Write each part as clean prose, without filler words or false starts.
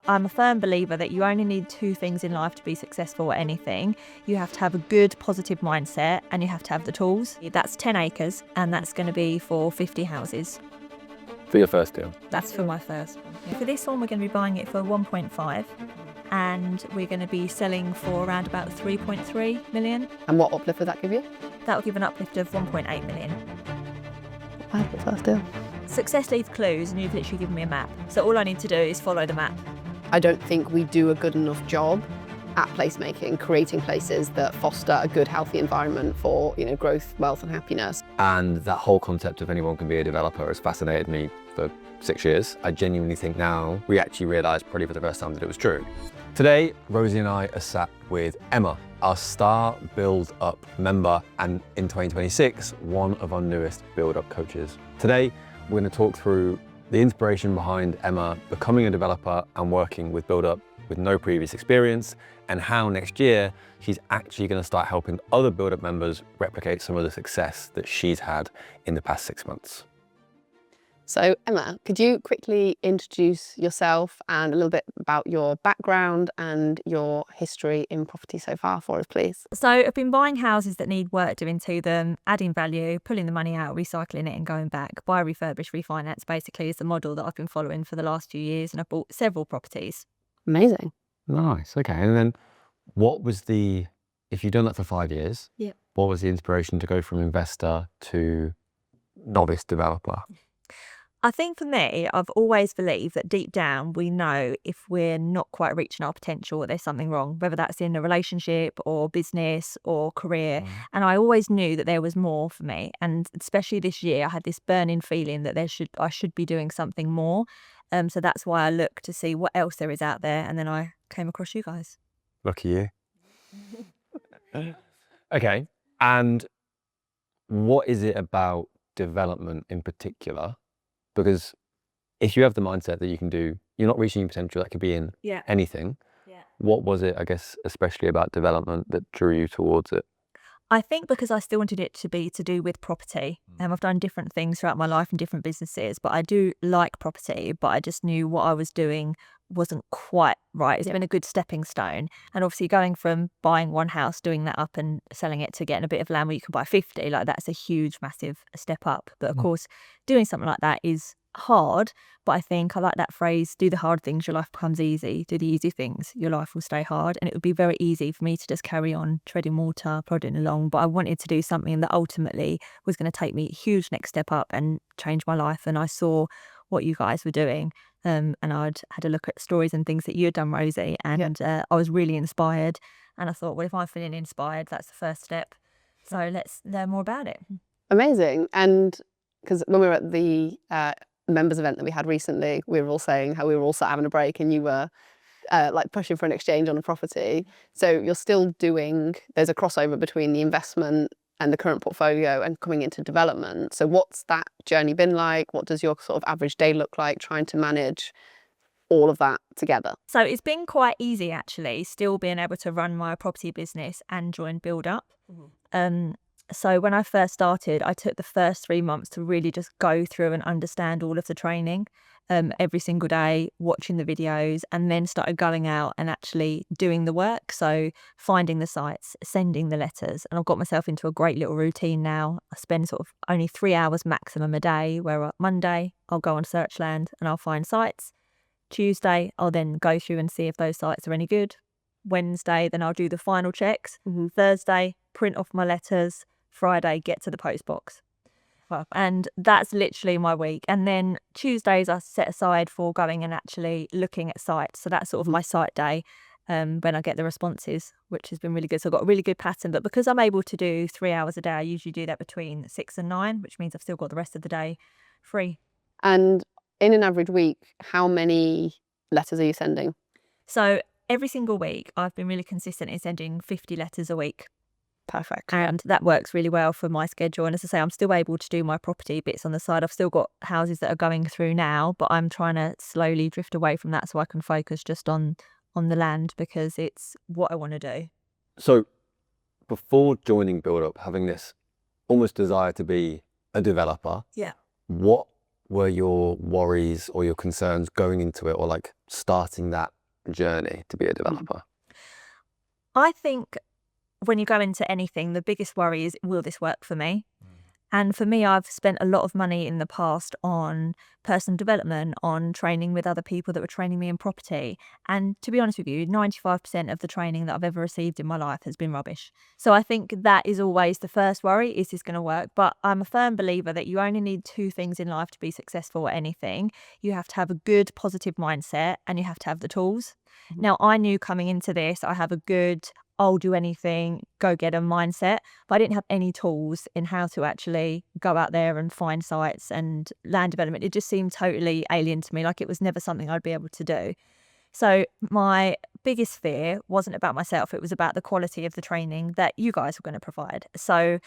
I'm a firm believer that you only need two things in life to be successful at anything. You have to have a good, positive mindset, and you have to have the tools. That's 10 acres, and that's going to be for 50 houses. For your first deal? That's for my first one. For this one, we're going to be buying it for 1.5, and we're going to be selling for around about 3.3 million. And what uplift would that give you? That will give an uplift of 1.8 million. Wow, the first deal. Success leaves clues, and you've literally given me a map. So all I need to do is follow the map. I don't think we do a good enough job at placemaking, creating places that foster a good, healthy environment for, growth, wealth and happiness. And that whole concept of anyone can be a developer has fascinated me for 6 years. I genuinely think now we actually realised probably for the first time that it was true. Today, Rosey and I are sat with Emma, our star BuildUp member, and in 2026, one of our newest BuildUp coaches. Today, we're going to talk through the inspiration behind Emma becoming a developer and working with BuildUp with no previous experience, and how next year she's actually going to start helping other BuildUp members replicate some of the success that she's had in the past 6 months. So Emma, could you quickly introduce yourself and a little bit about your background and your history in property so far for us, please? So I've been buying houses that need work doing to them, adding value, pulling the money out, recycling it and going back. Buy, refurbish, refinance basically is the model that I've been following for the last few years, and I've bought several properties. Amazing. Nice, okay. And then what was if you've done that for 5 years, Yeah. what was the inspiration to go from investor to novice developer? I think for me, I've always believed that deep down we know if we're not quite reaching our potential, there's something wrong, whether that's in a relationship or business or career. And I always knew that there was more for me. And especially this year, I had this burning feeling that I should be doing something more. So that's why I looked to see what else there is out there. And then I came across you guys. Lucky you. Okay. And what is it about development in particular? Because if you have the mindset that you're not reaching your potential, that could be in anything. Yeah. What was it, I guess, especially about development that drew you towards it? I think because I still wanted it to be to do with property. I've done different things throughout my life in different businesses, but I do like property, but I just knew what I was doing wasn't quite right. It's been a good stepping stone. And obviously going from buying one house, doing that up and selling it to getting a bit of land where you can buy 50, like that's a huge, massive step up. But of course, doing something like that is hard, but I think I like that phrase, do the hard things, your life becomes easy. Do the easy things, your life will stay hard. And it would be very easy for me to just carry on treading water, plodding along, but I wanted to do something that ultimately was going to take me a huge next step up and change my life. And I saw what you guys were doing, and I'd had a look at stories and things that you had done, Rosey, and I was really inspired. And I thought, well, if I'm feeling inspired, that's the first step. So let's learn more about it. Amazing. And because when we were at the members event that we had recently, we were all saying how we were all sat having a break and you were like pushing for an exchange on a property. So you're still there's a crossover between the investment and the current portfolio and coming into development. So what's that journey been like? What does your sort of average day look like trying to manage all of that together? So it's been quite easy actually, still being able to run my property business and join BuildUp. So when I first started, I took the first 3 months to really just go through and understand all of the training every single day, watching the videos, and then started going out and actually doing the work. So finding the sites, sending the letters, and I've got myself into a great little routine now. I spend sort of only 3 hours maximum a day, where Monday I'll go on Searchland and I'll find sites. Tuesday, I'll then go through and see if those sites are any good. Wednesday, then I'll do the final checks. Thursday, print off my letters. Friday, get to the post box. And that's literally my week. And then Tuesdays I set aside for going and actually looking at sites. So that's sort of my site day when I get the responses, which has been really good. So I've got a really good pattern. But because I'm able to do 3 hours a day, I usually do that between 6 and 9, which means I've still got the rest of the day free. And in an average week, how many letters are you sending? So every single week, I've been really consistent in sending 50 letters a week. Perfect. And that works really well for my schedule. And as I say, I'm still able to do my property bits on the side. I've still got houses that are going through now, but I'm trying to slowly drift away from that so I can focus just on the land, because it's what I want to do. So before joining BuildUp, having this almost desire to be a developer, what were your worries or your concerns going into it, or like starting that journey to be a developer? I think when you go into anything, the biggest worry is, will this work for me? And for me, I've spent a lot of money in the past on personal development, on training with other people that were training me in property. And to be honest with you, 95% of the training that I've ever received in my life has been rubbish. So I think that is always the first worry, is this going to work? But I'm a firm believer that you only need two things in life to be successful at anything. You have to have a good, positive mindset, and you have to have the tools. Now, I knew coming into this, I have a good, I'll do anything, go get a mindset, but I didn't have any tools in how to actually go out there and find sites and land development. It just seemed totally alien to me, like it was never something I'd be able to do. So my biggest fear wasn't about myself, it was about the quality of the training that you guys were going to provide. So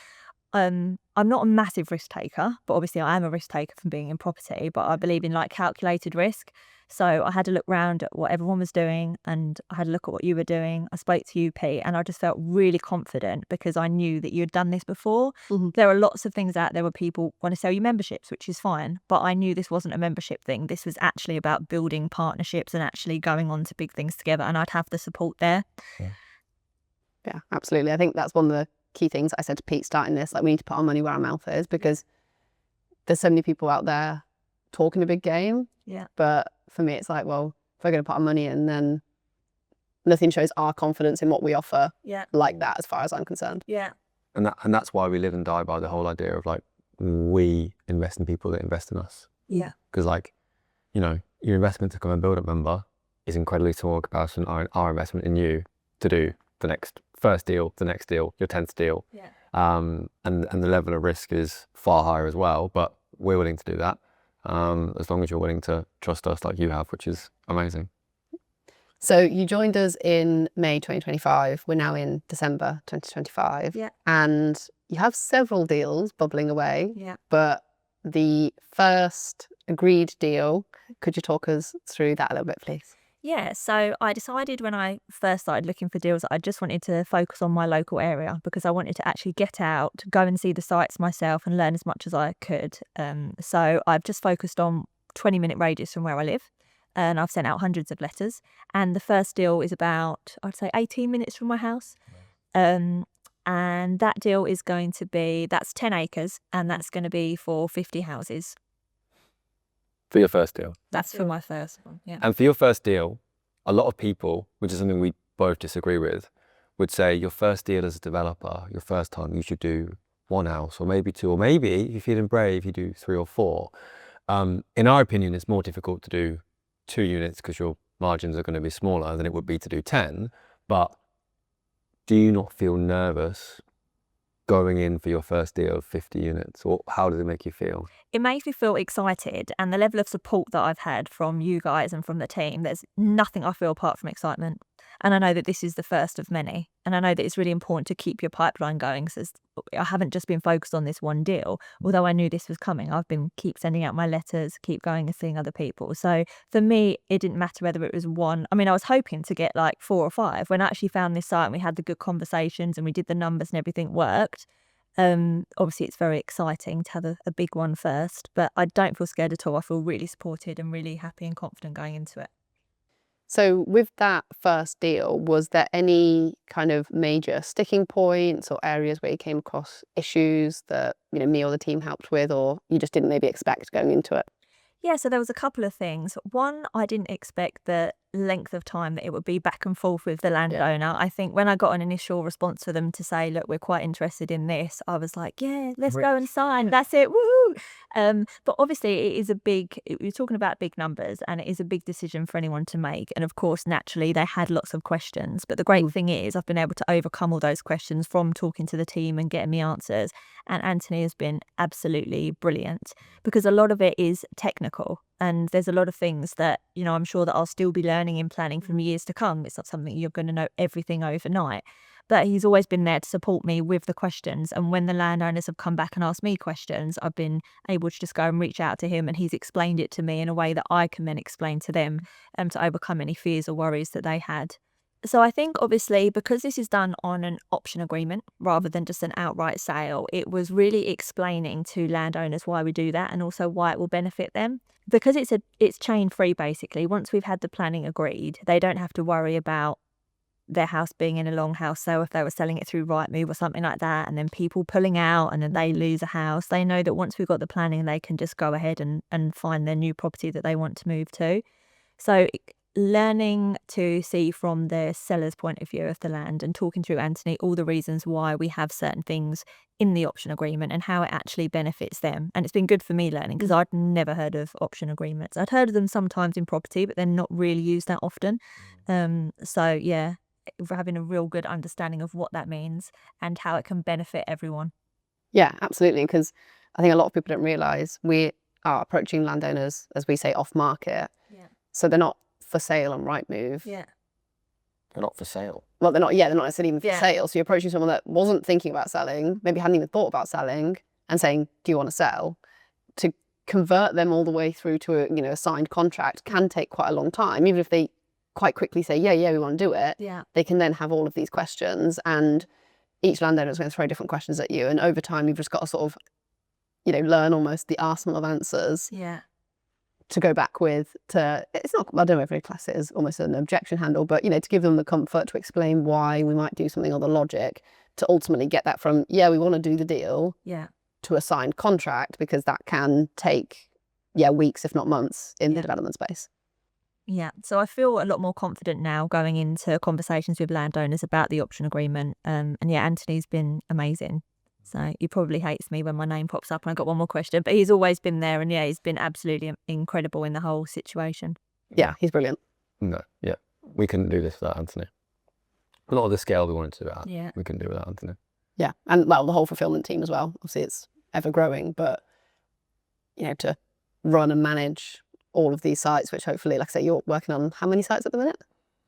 I'm not a massive risk taker, but obviously I am a risk taker from being in property, but I believe in like calculated risk. So I had to look around at what everyone was doing, and I had a look at what you were doing. I spoke to you, Pete, and I just felt really confident because I knew that you had done this before. There are lots of things out there where people want to sell you memberships, which is fine, but I knew this wasn't a membership thing. This was actually about building partnerships and actually going on to big things together, and I'd have the support there. Yeah, absolutely. I think that's one of the key things I said to Pete starting this, like we need to put our money where our mouth is, because there's so many people out there talking a big game. Yeah. But for me, it's like, well, if we're going to put our money in, then nothing shows our confidence in what we offer like that, as far as I'm concerned. Yeah. And that's why we live and die by the whole idea of like, we invest in people that invest in us. Yeah. Because like, you know, your investment to become a BuildUp member is incredibly small in comparison to our investment in you to do the next first deal, the next deal, your 10th deal. Yeah. And the level of risk is far higher as well, but we're willing to do that. As long as you're willing to trust us like you have, which is amazing. So you joined us in May 2025. We're now in December 2025. Yeah. And you have several deals bubbling away. Yeah. But the first agreed deal, could you talk us through that a little bit, please? Yeah, so I decided when I first started looking for deals that I just wanted to focus on my local area, because I wanted to actually get out, go and see the sites myself and learn as much as I could. So I've just focused on 20-minute radius from where I live, and I've sent out hundreds of letters. And the first deal is about, I'd say, 18 minutes from my house. And that deal is going to be, that's 10 acres, and that's going to be for 50 houses. For your first deal? That's for my first one, yeah. And for your first deal, a lot of people, which is something we both disagree with, would say your first deal as a developer, your first time, you should do one house or maybe two, or maybe if you're feeling brave, you do 3 or 4. In our opinion, it's more difficult to do 2 units because your margins are going to be smaller than it would be to do 10. But do you not feel nervous going in for your first deal of 50 units, or how does it make you feel? It makes me feel excited, and the level of support that I've had from you guys and from the team, there's nothing I feel apart from excitement. And I know that this is the first of many, and I know that it's really important to keep your pipeline going. So I haven't just been focused on this one deal, although I knew this was coming. I've been keep sending out my letters, keep going and seeing other people. So for me, it didn't matter whether it was one. I mean, I was hoping to get like 4 or 5. When I actually found this site and we had the good conversations and we did the numbers and everything worked, obviously it's very exciting to have a big one first, but I don't feel scared at all. I feel really supported and really happy and confident going into it. So with that first deal, was there any kind of major sticking points or areas where you came across issues that, you know, me or the team helped with, or you just didn't maybe expect going into it? Yeah, so there was a couple of things. One, I didn't expect the length of time that it would be back and forth with the landowner. I think when I got an initial response for them to say, look, we're quite interested in this, I was like, yeah, let's go and sign. That's it. Woo! But obviously it is you're talking about big numbers, and it is a big decision for anyone to make. And of course, naturally, they had lots of questions. But the great thing is I've been able to overcome all those questions from talking to the team and getting me answers. And Anthony has been absolutely brilliant, because a lot of it is technical. And there's a lot of things that, you know, I'm sure that I'll still be learning in planning from years to come. It's not something you're going to know everything overnight. But he's always been there to support me with the questions. And when the landowners have come back and asked me questions, I've been able to just go and reach out to him, and he's explained it to me in a way that I can then explain to them, to overcome any fears or worries that they had. So I think obviously because this is done on an option agreement rather than just an outright sale, it was really explaining to landowners why we do that and also why it will benefit them. Because it's chain free basically. Once we've had the planning agreed, they don't have to worry about their house being in a long house sale if they were selling it through Rightmove or something like that, and then people pulling out and then they lose a house. They know that once we've got the planning, they can just go ahead and find their new property that they want to move to. So learning to see from the seller's point of view of the land and talking through Anthony all the reasons why we have certain things in the option agreement and how it actually benefits them. And it's been good for me learning because I'd never heard of option agreements. I'd heard of them sometimes in property, but they're not really used that often. So yeah, we're having a real good understanding of what that means and how it can benefit everyone. Yeah, absolutely. Because I think a lot of people don't realise we are approaching landowners, as we say, off market. Yeah. So they're not for sale on Rightmove. Yeah. They're not for sale. Well, they're not necessarily even for Yeah. sale. So you're approaching someone that wasn't thinking about selling, maybe hadn't even thought about selling, and saying, do you want to sell? To convert them all the way through to a signed contract can take quite a long time. Even if they quite quickly say, yeah, we want to do it, Yeah. they can then have all of these questions, and each landowner is going to throw different questions at you. And over time, you've just got to sort of, learn almost the arsenal of answers Yeah. to go back with. It's not, I don't know if every class it is almost an objection handle, but to give them the comfort to explain why we might do something, or the logic to ultimately get that from we want to do the deal Yeah. to a signed contract, because that can take weeks if not months in the development space. Yeah, so I feel a lot more confident now going into conversations with landowners about the option agreement. And yeah, Anthony's been amazing. So he probably hates me when my name pops up and I've got one more question, but he's always been there, and yeah, he's been absolutely incredible in the whole situation. Yeah, he's brilliant. No, yeah. We couldn't do this without Anthony. A lot of the scale we wanted to do it at, Yeah. we couldn't do without Anthony. Yeah, and well, the whole fulfillment team as well. Obviously, it's ever growing, but to run and manage all of these sites, which hopefully, like I say, you're working on how many sites at the minute?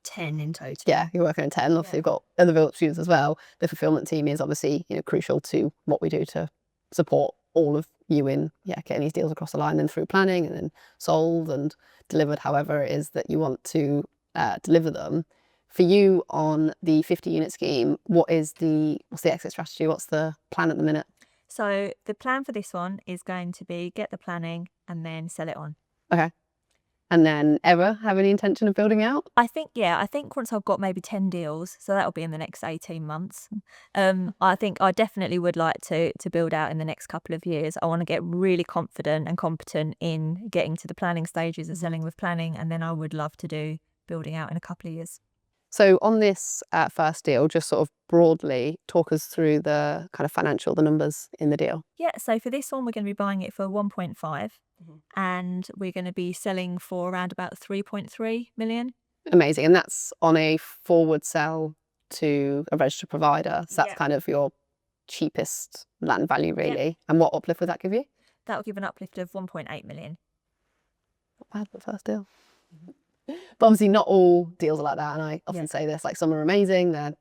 10 in total. Yeah, you're working on 10. Obviously, you've got other BuildUp students as well. The fulfillment team is obviously crucial to what we do to support all of you in getting these deals across the line and through planning and then sold and delivered however it is that you want to deliver them. For you on the 50 unit scheme, what's the exit strategy? What's the plan at the minute? So the plan for this one is going to be get the planning and then sell it on. Okay. And then ever have any intention of building out? I think once I've got maybe 10 deals, so that'll be in the next 18 months. I think I definitely would like to build out in the next couple of years. I want to get really confident and competent in getting to the planning stages and selling with planning, and then I would love to do building out in a couple of years. So on this first deal, just sort of broadly talk us through the kind of the numbers in the deal. Yeah, so for this one, we're going to be buying it for 1.5 and we're going to be selling for around about 3.3 million. Amazing. And that's on a forward sell to a registered provider. So that's kind of your cheapest land value, really. Yeah. And what uplift would that give you? That will give an uplift of 1.8 million. Not bad for the first deal. But obviously not all deals are like that, and I often say this, like some are amazing, they're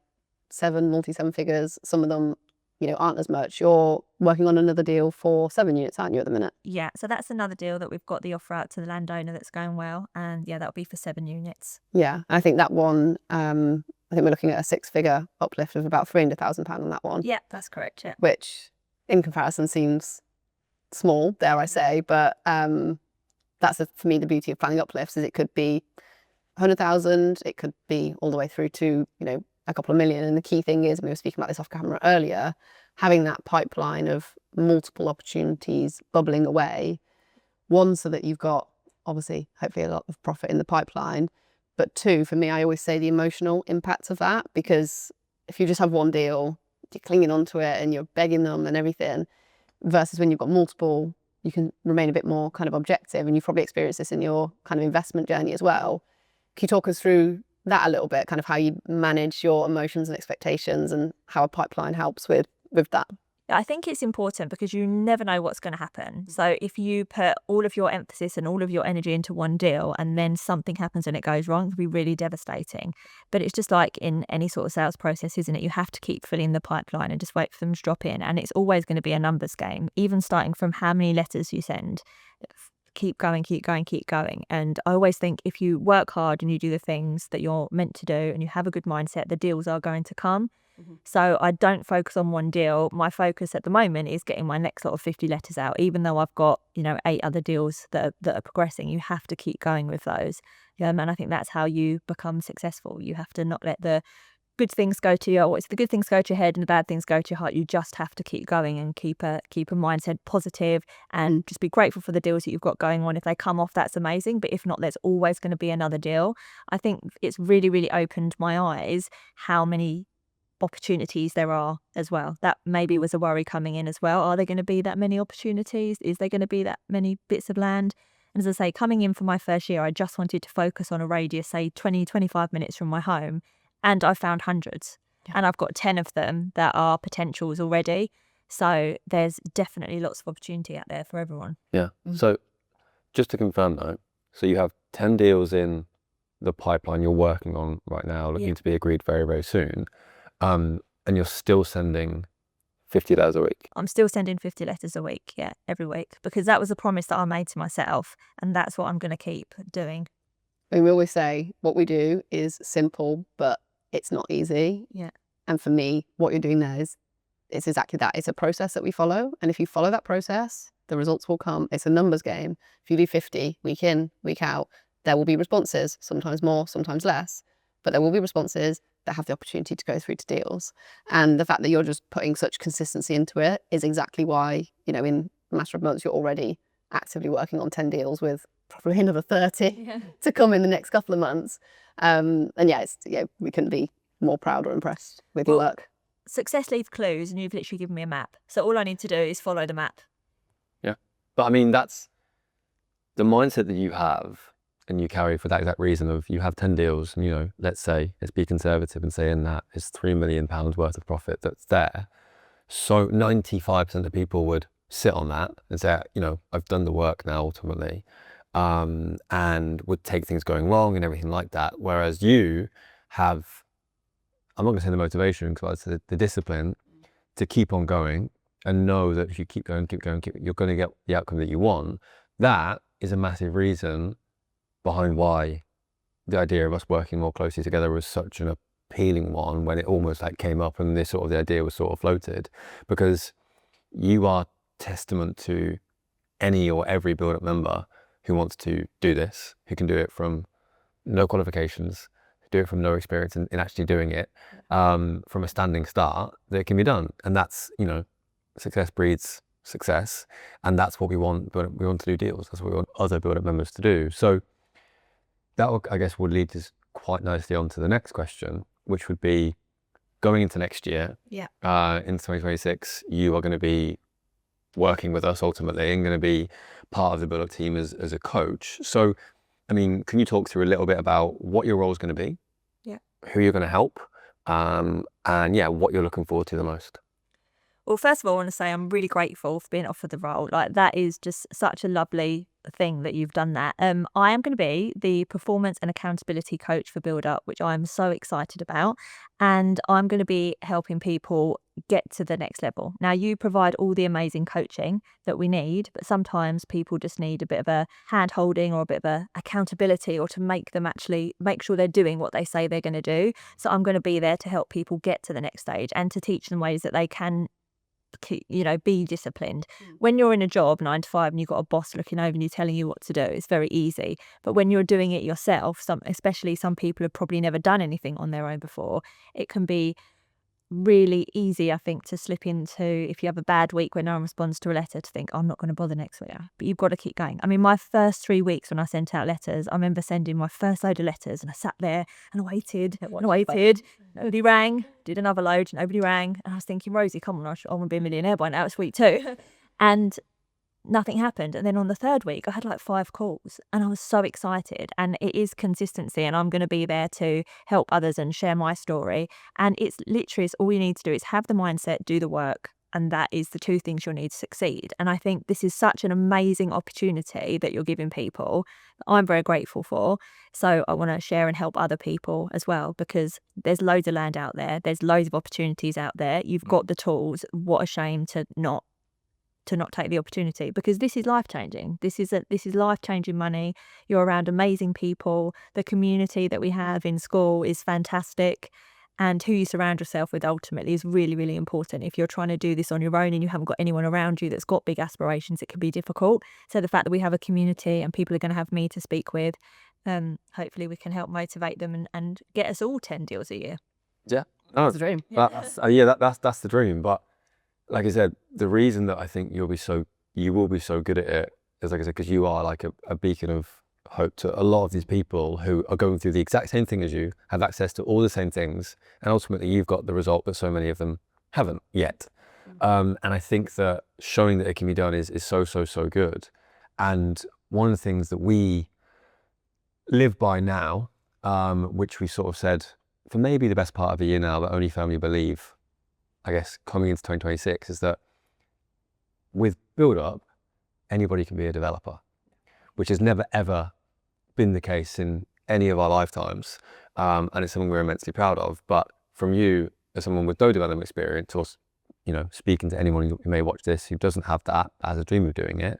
multi-seven figures, some of them aren't as much. You're working on another deal for 7 units, aren't you, at the minute? Yeah, so that's another deal that we've got the offer out to the landowner that's going well, and yeah, that'll be for 7 units. Yeah, I think that one, I think we're looking at a 6-figure uplift of about £300,000 on that one. Yeah, that's correct, yeah. Which in comparison seems small, dare I say, but that's for me the beauty of planning uplifts, is it could be 100,000, it could be all the way through to a couple of million. And the key thing is, we were speaking about this off camera earlier, having that pipeline of multiple opportunities bubbling away. One, so that you've got obviously hopefully a lot of profit in the pipeline, but two, for me, I always say the emotional impact of that, because if you just have one deal, you're clinging onto it and you're begging them and everything, versus when you've got multiple, you can remain a bit more kind of objective. And you've probably experienced this in your kind of investment journey as well. Can you talk us through that a little bit, kind of how you manage your emotions and expectations and how a pipeline helps with that? I think it's important because you never know what's going to happen. So if you put all of your emphasis and all of your energy into one deal and then something happens and it goes wrong, it can be really devastating. But it's just like in any sort of sales process, isn't it? You have to keep filling the pipeline and just wait for them to drop in. And it's always going to be a numbers game, even starting from how many letters you send. keep going, keep going, keep going. And I always think if you work hard and you do the things that you're meant to do and you have a good mindset, the deals are going to come. So I don't focus on one deal. My focus at the moment is getting my next lot of 50 letters out, even though I've got, 8 other deals that are progressing. You have to keep going with those. And I think that's how you become successful. You have to not let the good things go to your, the good things go to your head and the bad things go to your heart. You just have to keep going and keep a mindset positive and just be grateful for the deals that you've got going on. If they come off, that's amazing. But if not, there's always going to be another deal. I think it's really, really opened my eyes how many opportunities there are as well. That maybe was a worry coming in as well. Are there going to be that many opportunities? Is there going to be that many bits of land? And as I say, coming in for my first year, I just wanted to focus on a radius, say 20, 25 minutes from my home. And I found hundreds. And I've got 10 of them that are potentials already. So there's definitely lots of opportunity out there for everyone. Yeah. So just to confirm though, so you have 10 deals in the pipeline you're working on right now, looking to be agreed very, very soon. And you're still sending 50 letters a week. I'm still sending 50 letters a week, every week, because that was a promise that I made to myself, and that's what I'm going to keep doing. I mean, we always say what we do is simple, but it's not easy. Yeah. And for me, what you're doing there is it's exactly that. It's a process that we follow, and if you follow that process, the results will come. It's a numbers game. If you do 50 week in, week out, there will be responses, sometimes more, sometimes less, but there will be responses that have the opportunity to go through to deals. And the fact that you're just putting such consistency into it is exactly why, in a matter of months, you're already actively working on 10 deals with probably another 30 to come in the next couple of months. And we couldn't be more proud or impressed with your work. Success leaves clues, and you've literally given me a map. So all I need to do is follow the map. Yeah. But I mean, that's the mindset that you have and you carry for that exact reason of you have 10 deals and, let's be conservative and say in that is £3 million worth of profit that's there. So 95% of people would sit on that and say, I've done the work now ultimately, and would take things going wrong and everything like that. Whereas you have, I'm not going to say the motivation, because I'd say the discipline to keep on going and know that if you keep going, you're going to get the outcome that you want. That is a massive reason behind why the idea of us working more closely together was such an appealing one when it almost came up and the idea was sort of floated, because you are testament to any or every BuildUp member who wants to do this, who can do it from no qualifications, do it from no experience in actually doing it, from a standing start, that it can be done. And that's, success breeds success. And that's what we want. But we want to do deals. That's what we want other BuildUp members to do. So that, I guess, would lead us quite nicely on to the next question, which would be going into next year, into 2026, you are going to be working with us ultimately and going to be part of the BuildUp team as a coach. So, I mean, can you talk through a little bit about what your role is going to be, who you're going to help, and what you're looking forward to the most? Well, first of all, I want to say I'm really grateful for being offered the role. That is just such a lovely thing that you've done that. I am going to be the performance and accountability coach for BuildUp, which I'm so excited about. And I'm going to be helping people get to the next level. Now, you provide all the amazing coaching that we need, but sometimes people just need a bit of a hand holding or a bit of a accountability, or to make them actually make sure they're doing what they say they're going to do. So I'm going to be there to help people get to the next stage and to teach them ways that they can be disciplined. When you're in a job 9 to 5 and you've got a boss looking over and you telling you what to do, it's very easy. But when you're doing it yourself, especially some people have probably never done anything on their own before, it can be really easy, I think, to slip into, if you have a bad week when no one responds to a letter, to think, I'm not going to bother next week. But you've got to keep going. I mean, my first 3 weeks when I sent out letters, I remember sending my first load of letters and I sat there and I waited. Nobody rang. Did another load, nobody rang. And I was thinking, Rosey, come on, I want to be a millionaire by now. It's week 2. And nothing happened. And then on the 3rd week, I had 5 calls and I was so excited. And it is consistency, and I'm going to be there to help others and share my story. And it's literally, all you need to do is have the mindset, do the work. And that is the 2 things you'll need to succeed. And I think this is such an amazing opportunity that you're giving people that I'm very grateful for. So I want to share and help other people as well, because there's loads of land out there. There's loads of opportunities out there. You've got the tools. What a shame to not to not take the opportunity, because this is life-changing. This is life-changing money. You're around amazing people. The community that we have in school is fantastic. And who you surround yourself with ultimately is really, really important. If you're trying to do this on your own and you haven't got anyone around you that's got big aspirations, it can be difficult. So the fact that we have a community and people are going to have me to speak with, hopefully we can help motivate them and get us all 10 deals a year. Yeah, That's the dream. that's the dream. But like I said, the reason that I think you will be so good at it is, like I said, because you are like a beacon of hope to a lot of these people who are going through the exact same thing as you, have access to all the same things, and ultimately you've got the result that so many of them haven't yet. And I think that showing that it can be done is so good. And one of the things that we live by now, which we sort of said for maybe the best part of a year now, that only firmly believe, I guess, coming into 2026, is that with BuildUp, anybody can be a developer, which has never ever been the case in any of our lifetimes. And it's something we're immensely proud of. But from you, as someone with no development experience, or, you know, speaking to anyone who may watch this who doesn't have that as a dream of doing it,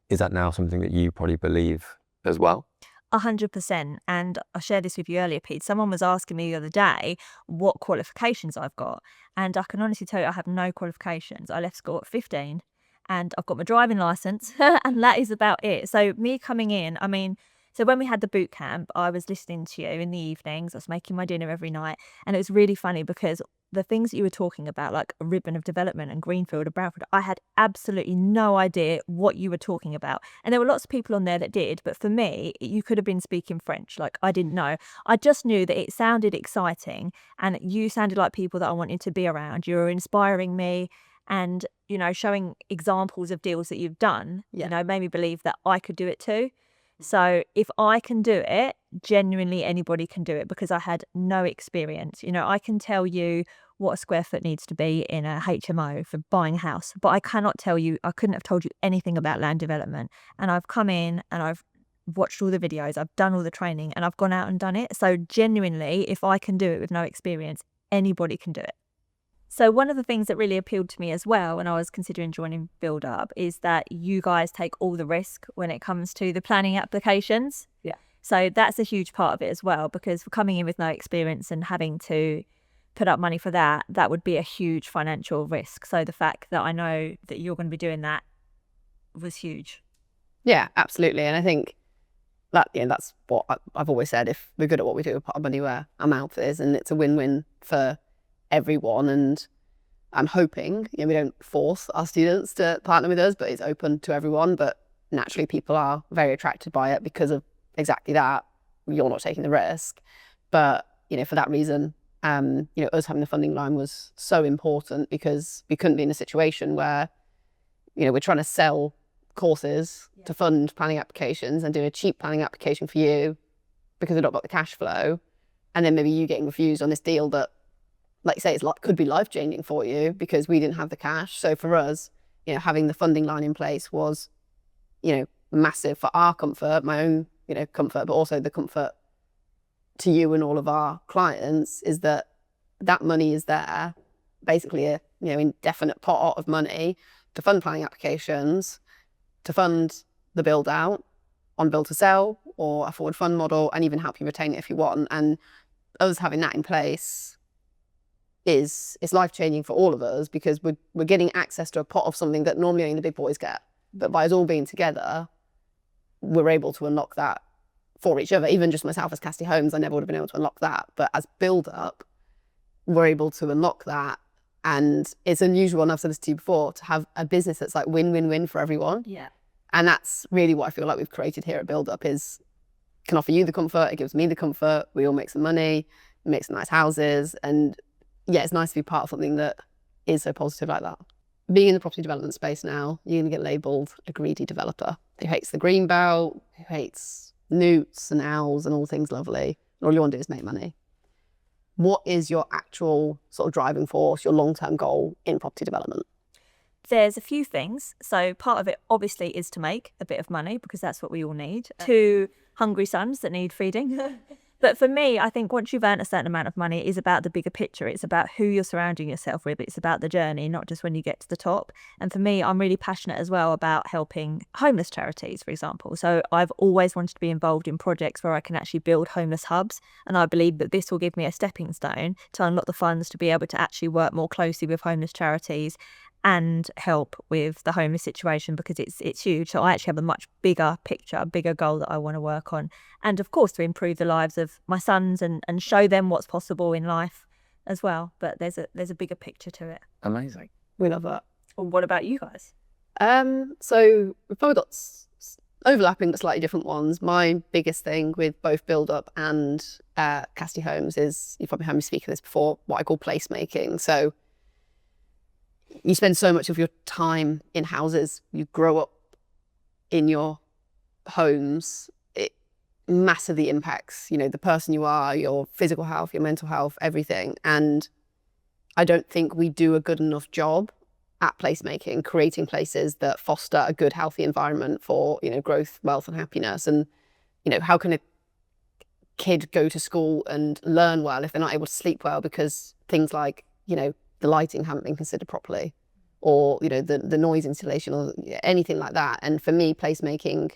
is that now something that you probably believe as well? 100%. And I shared this with you earlier, Pete. Someone was asking me the other day what qualifications I've got. And I can honestly tell you I have no qualifications. I left school at 15 and I've got my driving license and that is about it. So me coming in, I mean, so when we had the boot camp, I was listening to you in the evenings. I was making my dinner every night. And it was really funny because the things that you were talking about, like a ribbon of development and Greenfield and Brownfield, I had absolutely no idea what you were talking about. And there were lots of people on there that did, but for me, you could have been speaking French. Like, I didn't know. I just knew that it sounded exciting and you sounded like people that I wanted to be around. You were inspiring me and, you know, showing examples of deals that you've done, you know, made me believe that I could do it too. So if I can do it, genuinely anybody can do it, because I had no experience. You know, I can tell you what a square foot needs to be in a HMO for buying a house, but I couldn't have told you anything about land development. And I've come in and I've watched all the videos, I've done all the training and I've gone out and done it. So genuinely, if I can do it with no experience, anybody can do it. So one of the things that really appealed to me as well when I was considering joining BuildUp is that you guys take all the risk when it comes to the planning applications. Yeah. So that's a huge part of it as well, because for coming in with no experience and having to put up money for that would be a huge financial risk. So the fact that I know that you're going to be doing that was huge. Yeah, absolutely. And I think that, you know, that's what I've always said. If we're good at what we do, we put our money where our mouth is, and it's a win-win for everyone. And I'm hoping, you know, we don't force our students to partner with us, but it's open to everyone. But naturally people are very attracted by it because of exactly that. You're not taking the risk. But, you know, for that reason, you know, us having the funding line was so important, because we couldn't be in a situation where, you know, we're trying to sell courses to fund planning applications and do a cheap planning application for you because we've not got the cash flow, and then maybe you getting refused on this deal that, like you say, it's could be life-changing for you because we didn't have the cash. So for us, you know, having the funding line in place was, you know, massive for our comfort, my own, you know, comfort, but also the comfort to you and all of our clients, is that that money is there, basically a, you know, indefinite pot of money to fund planning applications, to fund the build out on build to sell or a forward fund model, and even help you retain it if you want. And us having that in place is life-changing for all of us, because we're getting access to a pot of something that normally only the big boys get. But by us all being together, we're able to unlock that for each other. Even just myself as Cassidy Holmes, I never would have been able to unlock that. But as BuildUp, we're able to unlock that. And it's unusual, and I've said this to you before, to have a business that's like win-win-win for everyone. Yeah. And that's really what I feel like we've created here at BuildUp, is can offer you the comfort, it gives me the comfort, we all make some money, make some nice houses. And yeah, it's nice to be part of something that is so positive like that. Being in the property development space now, you're going to get labelled a greedy developer who hates the green belt, who hates newts and owls and all things lovely. And all you want to do is make money. What is your actual sort of driving force, your long-term goal in property development? There's a few things. So part of it obviously is to make a bit of money, because that's what we all need. 2 hungry sons that need feeding. But for me, I think once you've earned a certain amount of money, it is about the bigger picture. It's about who you're surrounding yourself with. It's about the journey, not just when you get to the top. And for me, I'm really passionate as well about helping homeless charities, for example. So I've always wanted to be involved in projects where I can actually build homeless hubs. And I believe that this will give me a stepping stone to unlock the funds to be able to actually work more closely with homeless charities and help with the homeless situation, because it's huge. So I actually have a much bigger picture, a bigger goal that I want to work on. And of course, to improve the lives of my sons and show them what's possible in life as well. But there's a bigger picture to it. Amazing. We love that. Well, what about you guys? So we've probably got overlapping but slightly different ones. My biggest thing with both BuildUp and Cassidy Homes is, you've probably heard me speak of this before, what I call placemaking. So you spend so much of your time in houses, you grow up in your homes, it massively impacts, the person you are, your physical health, your mental health, everything. And I don't think we do a good enough job at placemaking, creating places that foster a good, healthy environment for, growth, wealth and happiness. And, how can a kid go to school and learn well if they're not able to sleep well because things like, the lighting haven't been considered properly, or the noise insulation, or anything like that. And for me, placemaking,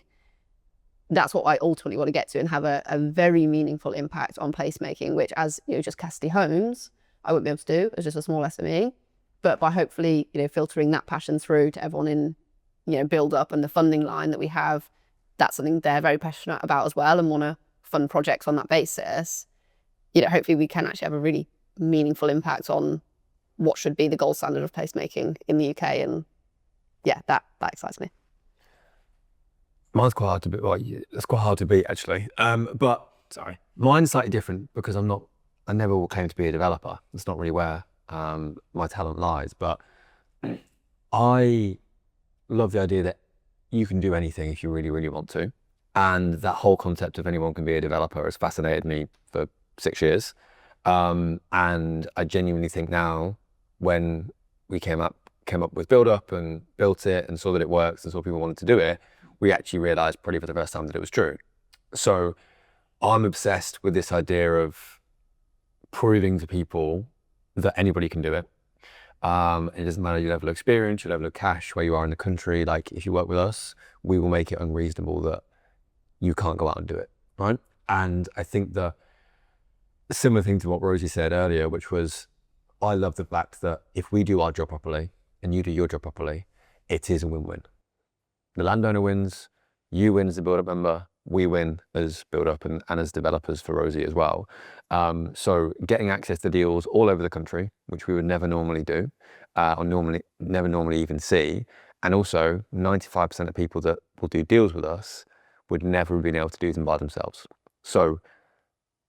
that's what I ultimately want to get to, and have a very meaningful impact on placemaking, which, as just Cassidy Homes, I wouldn't be able to do as just a small SME. But by hopefully filtering that passion through to everyone in BuildUp and the funding line that we have, that's something they're very passionate about as well, and want to fund projects on that basis. Hopefully we can actually have a really meaningful impact on what should be the gold standard of placemaking in the UK. And yeah, that excites me. Mine's quite hard to beat. Well, it's quite hard to beat, actually. But sorry, mine's slightly different because I never will claim to be a developer. That's not really where my talent lies. But I love the idea that you can do anything if you really, really want to. And that whole concept of anyone can be a developer has fascinated me for 6 years. And I genuinely think now, when we came up with BuildUp and built it and saw that it works and saw people wanted to do it, we actually realized probably for the first time that it was true. So I'm obsessed with this idea of proving to people that anybody can do it. It doesn't matter your level of experience, your level of cash, where you are in the country. Like, if you work with us, we will make it unreasonable that you can't go out and do it, right? And I think the similar thing to what Rosey said earlier, which was, I love the fact that if we do our job properly and you do your job properly, it is a win-win. The landowner wins, you win as a BuildUp member, we win as BuildUp and as developers for Rosey as well. So getting access to deals all over the country, which we would never normally do, or never normally even see. And also 95% of people that will do deals with us would never have been able to do them by themselves. So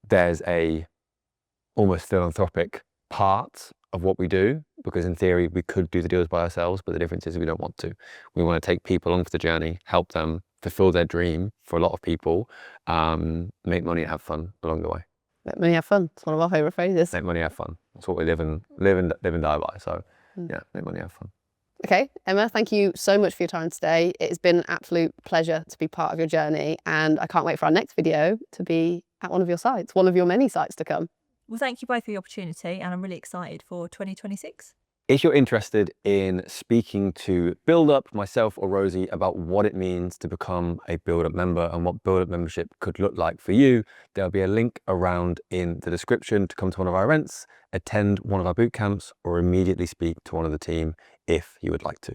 there's a almost philanthropic part of what we do, because in theory we could do the deals by ourselves, but the difference is we don't want to. We want to take people along for the journey, help them fulfill their dream for a lot of people, make money and have fun along the way. Make money, have fun. It's one of our favourite phrases. Make money, have fun. That's what we live and die by. So yeah, make money, have fun. Okay, Emma, thank you so much for your time today. It's been an absolute pleasure to be part of your journey, and I can't wait for our next video to be at one of your sites, one of your many sites to come. Well, thank you both for the opportunity, and I'm really excited for 2026. If you're interested in speaking to BuildUp, myself or Rosey, about what it means to become a BuildUp member and what BuildUp membership could look like for you, there'll be a link around in the description to come to one of our events, attend one of our boot camps, or immediately speak to one of the team if you would like to.